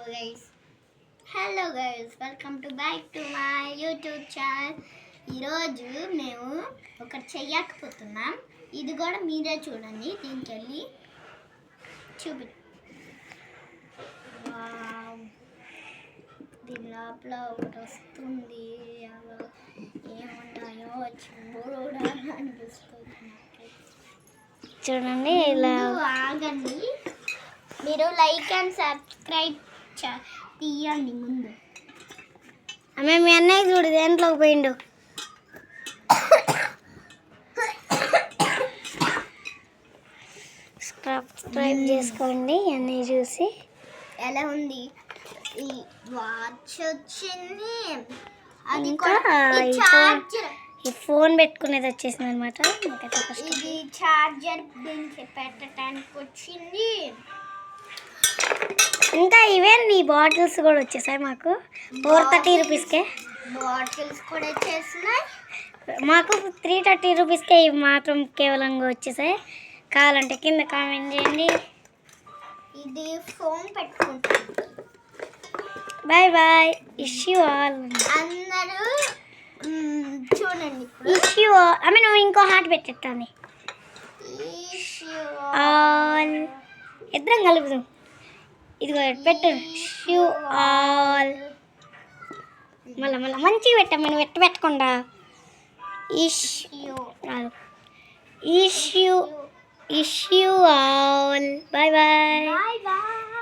Hello guys welcome to back to my YouTube channel. ఈరోజు మేము ఒకటి చెయ్యకపోతున్నాం. ఇది కూడా మీరే చూడండి. దీనికి వెళ్ళి చూపి దీని లోపల ఒకటి వస్తుంది. అలా ఏమున్నాయో చూడాలని అనిపిస్తుంది. చూడండి ఇలా ఆగండి, మీరు లైక్ అండ్ సబ్స్క్రైబ్ తీయండి ముందు. ఆమె మీ అన్నయ్య చూడు దేంట్లోకి పోయిండు. సబ్స్క్రైబ్ చేసుకోండి అన్నయ్య చూసి. ఎలా ఉంది ఈ వాచ్ వచ్చింది. అది ఇంకా చార్జర్, ఈ ఫోన్ పెట్టుకునేది వచ్చేసింది అనమాట. ఇది చార్జర్ దీనికి పెట్టడానికి వచ్చింది. ఇంకా ఈవెన్ ఈ బాటిల్స్ కూడా వచ్చేసాయి మాకు 430 రూపీస్కే. బాటిల్స్ కూడా వచ్చేసినాయి మాకు 330 రూపీస్కే ఇవి మాత్రం కేవలంగా వచ్చేసాయి. కావాలంటే కింద కామెంట్ చేయండి. ఇది ఫోన్ పెట్టుకుంటాం. Bye bye. ఇష్యూ ఆల్ అందరూ చూడండి. ఇష్యూ ఆమె నువ్వు ఇంకో హార్ట్ పెట్టేస్తాను. ఆల్ ఇద్దరం కలుపుదాం. ఇదిగో పెట్టు. ఇష్యూ ఆల్ మళ్ళీ మంచిగా పెట్టాము. నువ్వు పెట్టకుండా issue all. Bye bye. Bye bye.